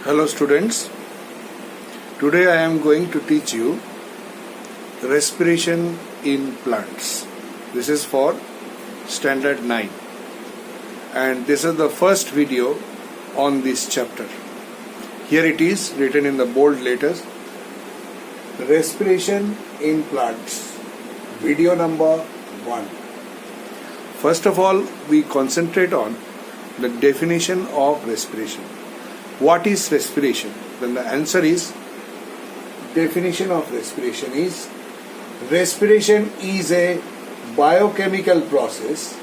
Hello students, today I am going to teach you respiration in plants. This is for standard 9 and this is the first video on this chapter. Here it is written in the bold letters, respiration in plants, video number 1. First of all, we concentrate on the definition of respiration. What is respiration? Then the answer is, definition of respiration is a biochemical process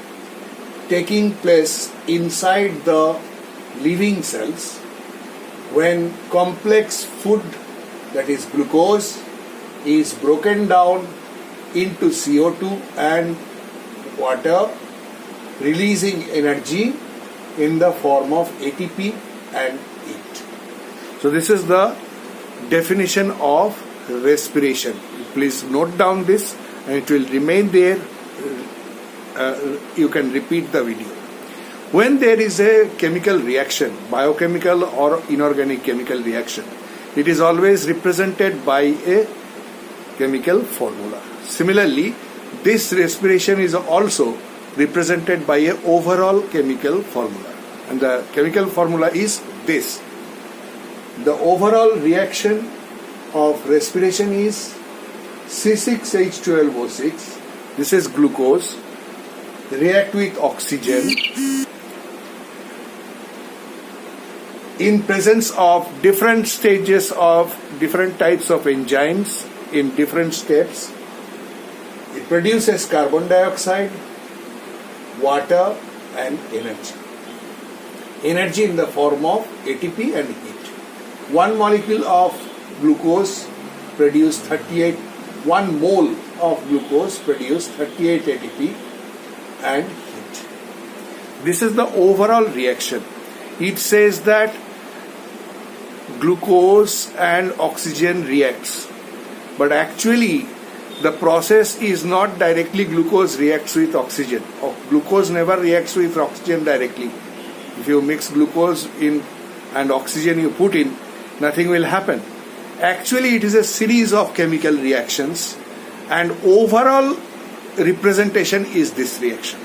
taking place inside the living cells when complex food, that is glucose, is broken down into CO2 and water, releasing energy in the form of ATP and heat. So this is the definition of respiration. Please note down this and it will remain there. You can repeat the video. When there is a chemical reaction, biochemical or inorganic chemical reaction, it is always represented by a chemical formula. Similarly, this respiration is also represented by a overall chemical formula. And the chemical formula is this. The overall reaction of respiration is C6H12O6. This is glucose. React with oxygen in presence of different stages of different types of enzymes in different steps. It produces carbon dioxide, water and energy. Energy in the form of ATP and heat. One molecule of glucose produces 1 mole of glucose produces 38 ATP and heat. This is the overall reaction. It says that glucose and oxygen reacts, but actually the process is not directly glucose reacts with oxygen. Glucose never reacts with oxygen directly. If you mix glucose in and oxygen you put in, nothing will happen. Actually, it is a series of chemical reactions and overall representation is this reaction.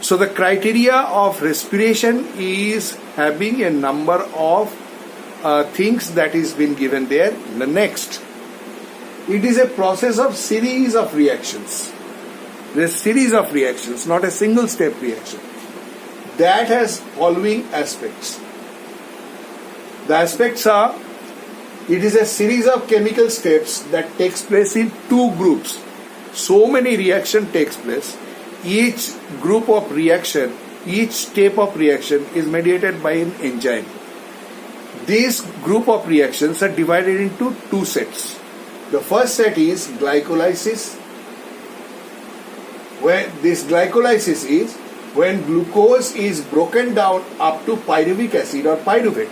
So the criteria of respiration is having a number of things that is been given there. The next, it is a process of series of reactions. There is series of reactions, not a single step reaction. That has following aspects. The aspects are, it is a series of chemical steps that takes place in 2 groups. So many reaction takes place. Each group of reaction, each step of reaction is mediated by an enzyme. These group of reactions are divided into 2 sets. The first set is glycolysis, where this glycolysis is when glucose is broken down up to pyruvic acid or pyruvate.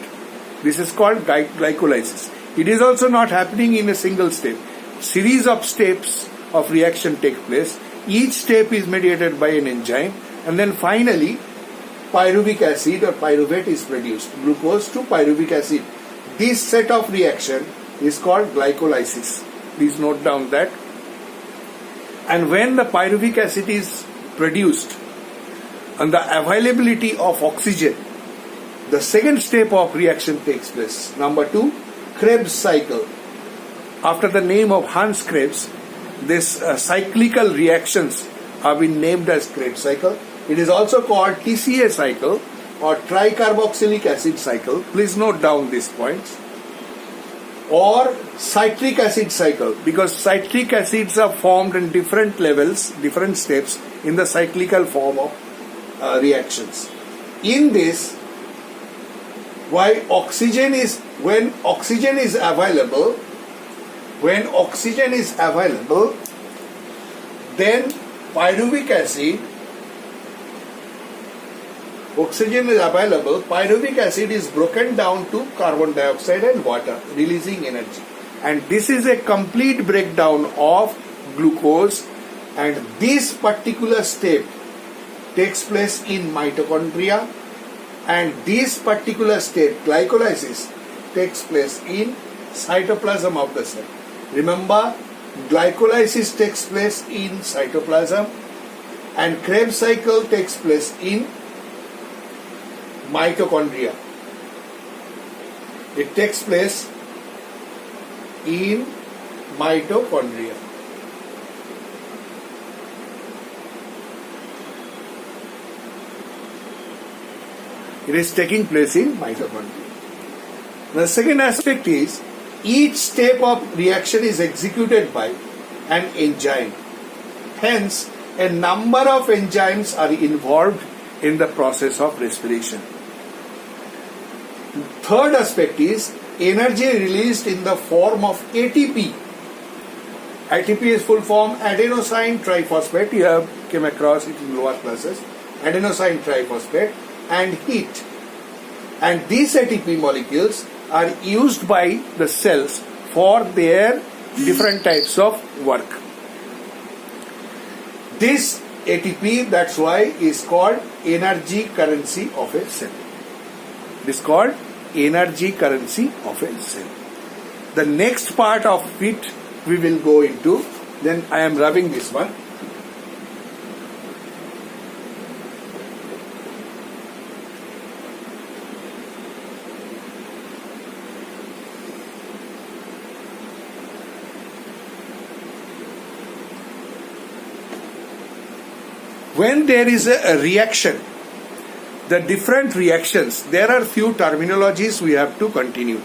This is called glycolysis. It is also not happening in a single step. Series of steps of reaction take place. Each step is mediated by an enzyme and then finally pyruvic acid or pyruvate is produced. Glucose to pyruvic acid. This set of reaction is called glycolysis. Please note down that. And when the pyruvic acid is produced and the availability of oxygen, the second step of reaction takes place. Number 2, Krebs cycle. After the name of Hans Krebs, this cyclical reactions have been named as Krebs cycle. It is also called TCA cycle or tricarboxylic acid cycle. Please note down these points. Or citric acid cycle, because citric acids are formed in different levels, different steps in the cyclical form of reactions. In this, when oxygen is available, then pyruvic acid is broken down to carbon dioxide and water, releasing energy. And this is a complete breakdown of glucose, and this particular step takes place in mitochondria, and this particular step, glycolysis, takes place in cytoplasm of the cell. Remember, glycolysis takes place in cytoplasm and Krebs cycle takes place in mitochondria. It takes place in mitochondria. It is taking place in mitochondria. The second aspect is each step of reaction is executed by an enzyme. Hence, a number of enzymes are involved in the process of respiration. Third aspect is energy released in the form of ATP. ATP is full form adenosine triphosphate. You have came across it in lower classes. Adenosine triphosphate and heat. And these ATP molecules are used by the cells for their different types of work. This ATP, that's why, is called energy currency of a cell. It is called energy currency of a cell. The next part of it we will go into. Then I am rubbing this one. When there is a reaction, the different reactions, there are few terminologies we have to continue.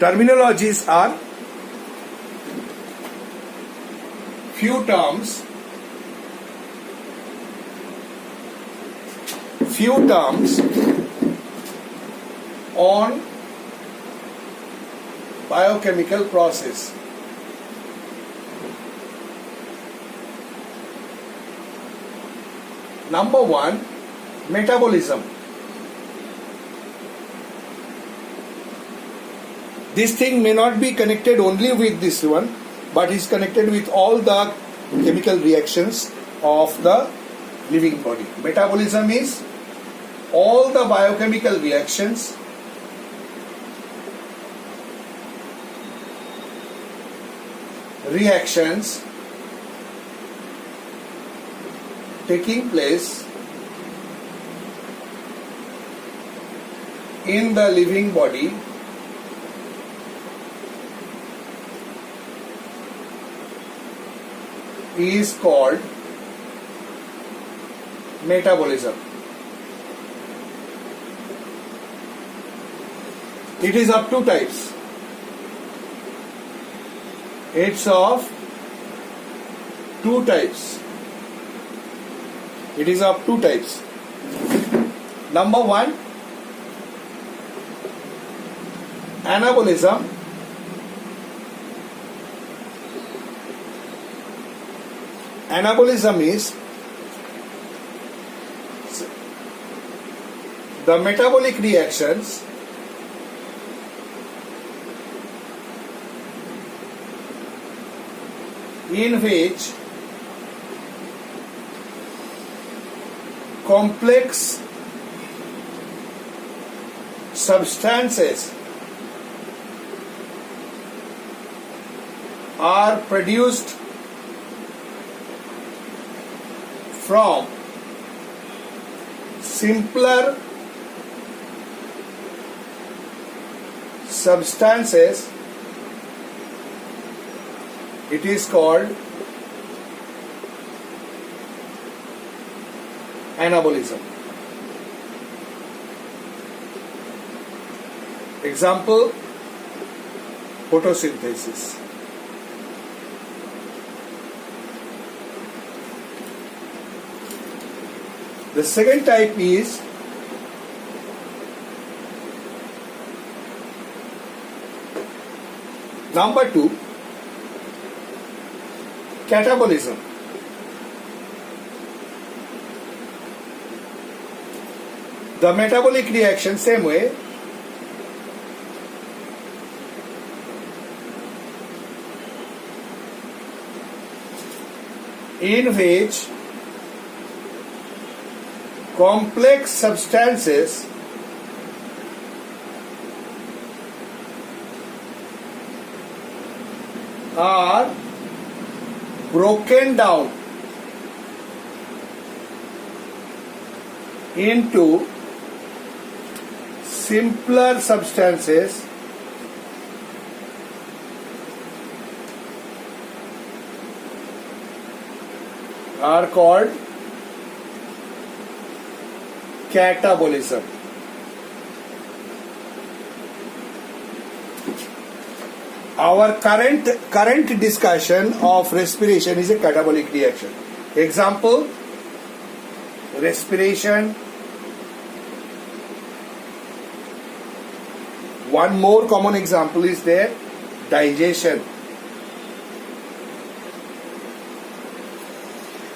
Terminologies are few terms on biochemical process. Number one, metabolism. This thing may not be connected only with this one, but is connected with all the chemical reactions of the living body. Metabolism is all the biochemical reactions taking place in the living body is called metabolism. It is of two types. It's of two types. It is of two types. Number one, anabolism. Anabolism is the metabolic reactions in which complex substances are produced from simpler substances. It is called anabolism. Example, photosynthesis. The second type is number two, catabolism. The metabolic reaction, same way, in which complex substances are broken down into simpler substances are called catabolism. Our current discussion of respiration is a catabolic reaction. Example, respiration. One more common example is there, digestion.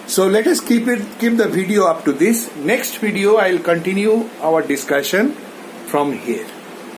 So let us keep the video up to this. Next video I will continue our discussion from here.